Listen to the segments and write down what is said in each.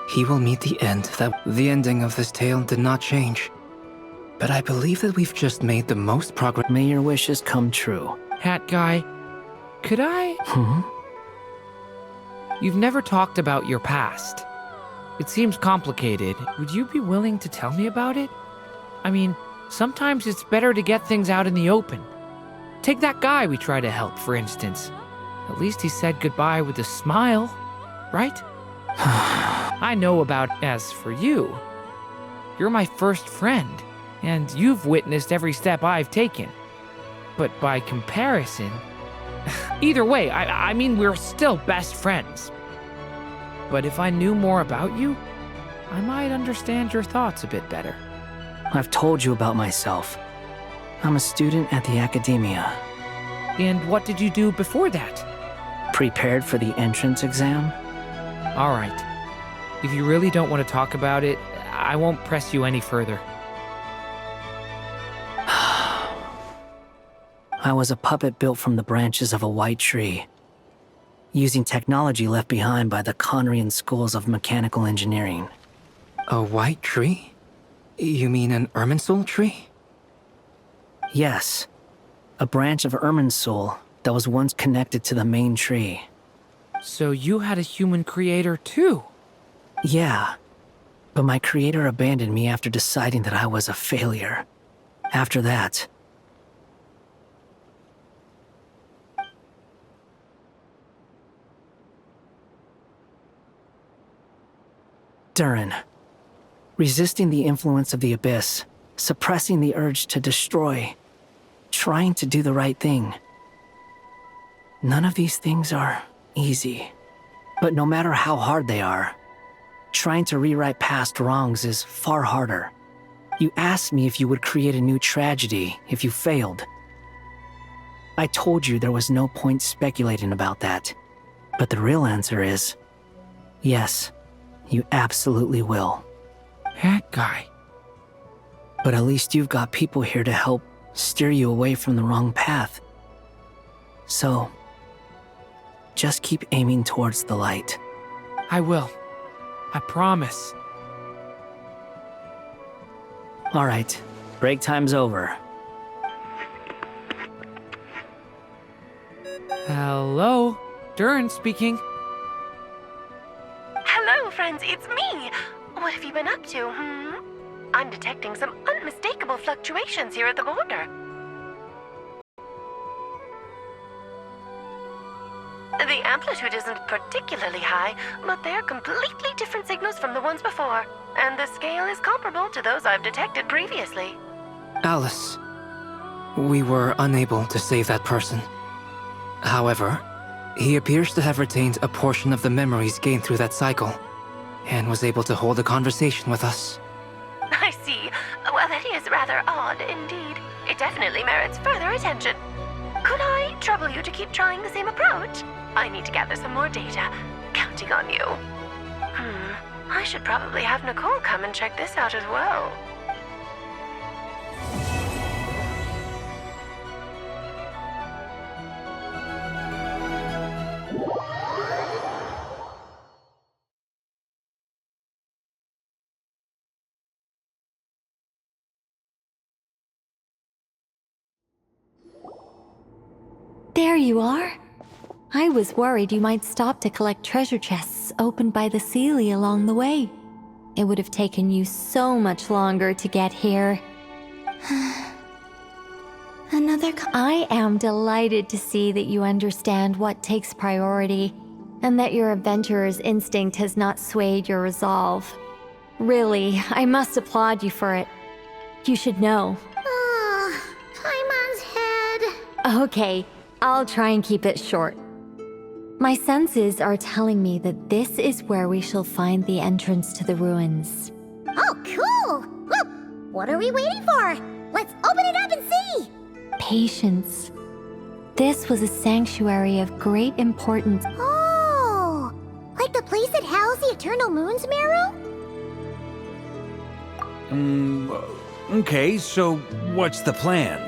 he will meet the end. The ending of this tale did not change. But I believe that we've just made the most progress. May your wishes come true. Hat guy, could I? You've never talked about your past. It seems complicated. Would you be willing to tell me about it? I mean, sometimes it's better to get things out in the open. Take that guy we tried to help, for instance. At least he said goodbye with a smile, right? I know about as for you. You're my first friend, and you've witnessed every step I've taken. But by comparison... Either way, I mean, we're still best friends. But if I knew more about you, I might understand your thoughts a bit better. I've told you about myself. I'm a student at the academia. And what did you do before that? Prepared for the entrance exam? All right. If you really don't want to talk about it, I won't press you any further. I was a puppet built from the branches of a white tree, using technology left behind by the Conrian schools of mechanical engineering. A white tree? You mean an Irminsul tree? Yes, a branch of Irminsul that was once connected to the main tree. So you had a human creator too? Yeah, but my creator abandoned me after deciding that I was a failure. After that... Durin. Resisting the influence of the Abyss, suppressing the urge to destroy, trying to do the right thing. None of these things are easy. But no matter how hard they are, trying to rewrite past wrongs is far harder. You asked me if you would create a new tragedy if you failed. I told you there was no point speculating about that. But the real answer is, yes, you absolutely will. That guy. But at least you've got people here to help steer you away from the wrong path. So, just keep aiming towards the light. I will. I promise. All right, break time's over. Hello? Durin speaking. Hello, friends, it's me! What have you been up to, I'm detecting some unmistakable fluctuations here at the border. The amplitude isn't particularly high, but they're completely different signals from the ones before, and the scale is comparable to those I've detected previously. Alice, we were unable to save that person. However, he appears to have retained a portion of the memories gained through that cycle, and was able to hold a conversation with us. I see. Well, that is rather odd indeed. It definitely merits further attention. Could I trouble you to keep trying the same approach? I need to gather some more data. Counting on you. I should probably have Nicole come and check this out as well. There you are. I was worried you might stop to collect treasure chests opened by the Seelie along the way. It would have taken you so much longer to get here. I am delighted to see that you understand what takes priority, and that your adventurer's instinct has not swayed your resolve. Really, I must applaud you for it. You should know. Paimon's head. Okay, I'll try and keep it short. My senses are telling me that this is where we shall find the entrance to the ruins. Oh, cool! Well, what are we waiting for? Let's open it up and see! Patience. This was a sanctuary of great importance. Oh! Like the place that housed the Eternal Moon's Marrow? Okay, so what's the plan?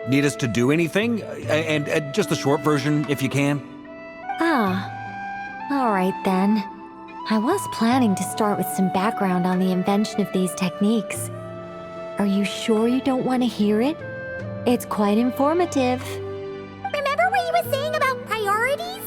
Need us to do anything? And just a short version, if you can. Ah, all right then. I was planning to start with some background on the invention of these techniques. Are you sure you don't want to hear it? It's quite informative. Remember what you were saying about priorities?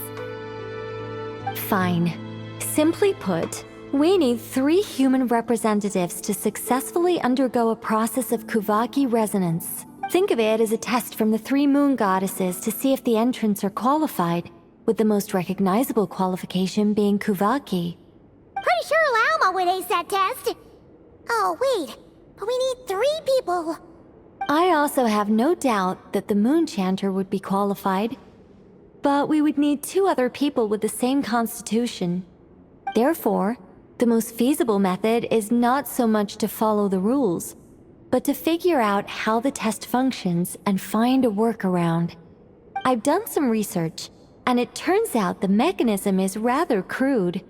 Fine. Simply put, we need 3 human representatives to successfully undergo a process of Kuvaki resonance. Think of it as a test from the 3 moon goddesses to see if the entrants are qualified, with the most recognizable qualification being Kuvaki. Pretty sure Lauma would ace that test. Oh, wait. But we need 3 people. I also have no doubt that the Moon Chanter would be qualified. But we would need 2 other people with the same constitution. Therefore, the most feasible method is not so much to follow the rules, but to figure out how the test functions and find a workaround. I've done some research, and it turns out the mechanism is rather crude.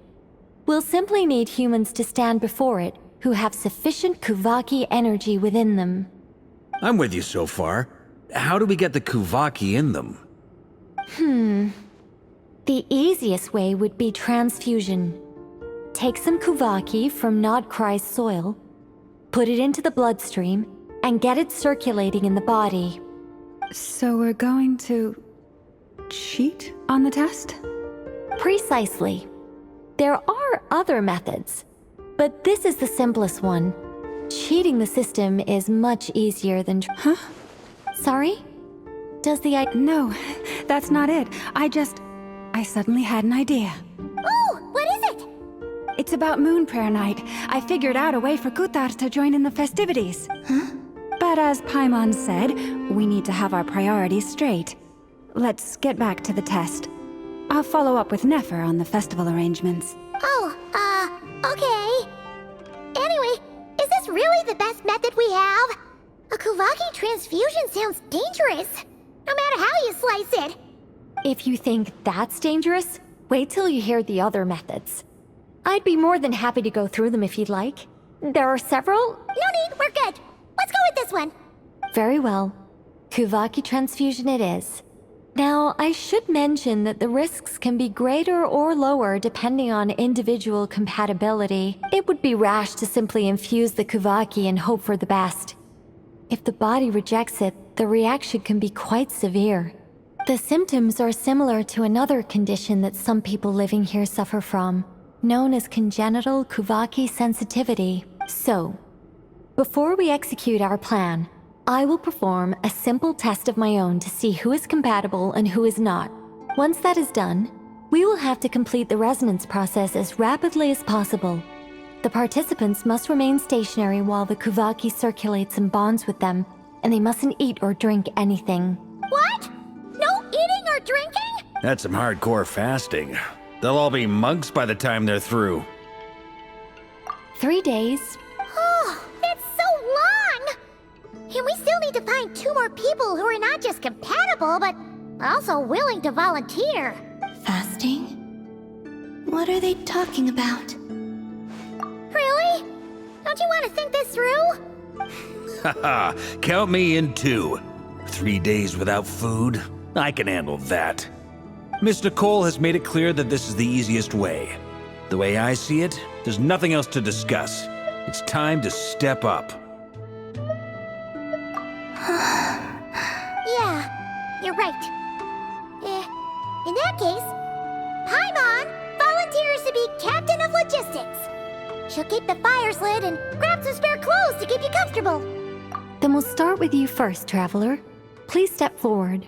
We'll simply need humans to stand before it who have sufficient Kuvaki energy within them. I'm with you so far. How do we get the Kuvaki in them? The easiest way would be transfusion. Take some Kuvaki from Nod Krai's soil, put it into the bloodstream, and get it circulating in the body. So we're going to cheat on the test? Precisely. There are other methods, but this is the simplest one. Cheating the system is much easier than... Huh? Sorry? Does the... No, that's not it. I suddenly had an idea. Oh, what is it? It's about Moon Prayer Night. I figured out a way for Kutar to join in the festivities. Huh? But as Paimon said, we need to have our priorities straight. Let's get back to the test. I'll follow up with Nefer on the festival arrangements. Oh, okay. Anyway, is this really the best method we have? A Kuvaki transfusion sounds dangerous, no matter how you slice it. If you think that's dangerous, wait till you hear the other methods. I'd be more than happy to go through them if you'd like. There are several... No need, we're good. Let's go with this one. Very well. Kuvaki transfusion it is. Now, I should mention that the risks can be greater or lower depending on individual compatibility. It would be rash to simply infuse the Kuvaki and hope for the best. If the body rejects it, the reaction can be quite severe. The symptoms are similar to another condition that some people living here suffer from, known as congenital Kuvaki sensitivity. So, before we execute our plan, I will perform a simple test of my own to see who is compatible and who is not. Once that is done, we will have to complete the resonance process as rapidly as possible. The participants must remain stationary while the Kuvaki circulates and bonds with them, and they mustn't eat or drink anything. What? No eating or drinking? That's some hardcore fasting. They'll all be monks by the time they're through. 3 days. Oh, that's so long! And we still need to find 2 more people who are not just compatible, but also willing to volunteer. Fasting? What are they talking about? Really? Don't you want to think this through? Haha, count me in too. 3 days without food? I can handle that. Mr. Cole has made it clear that this is the easiest way. The way I see it, there's nothing else to discuss. It's time to step up. Yeah, you're right. In that case, Paimon volunteers to be Captain of Logistics. She'll keep the fires lit and grab some spare clothes to keep you comfortable. Then we'll start with you first, Traveler. Please step forward.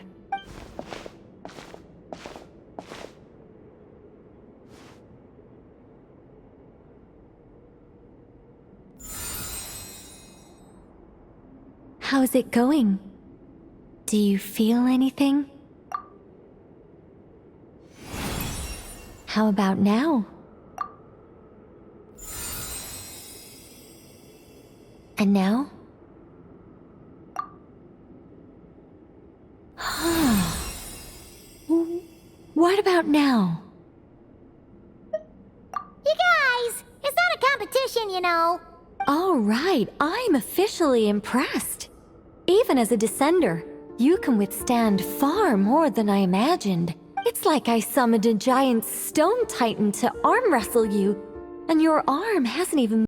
How's it going? Do you feel anything? How about now? And now? What about now? You guys, it's not a competition, you know. All right, I'm officially impressed. Even as a descender, you can withstand far more than I imagined. It's like I summoned a giant stone titan to arm wrestle you, and your arm hasn't even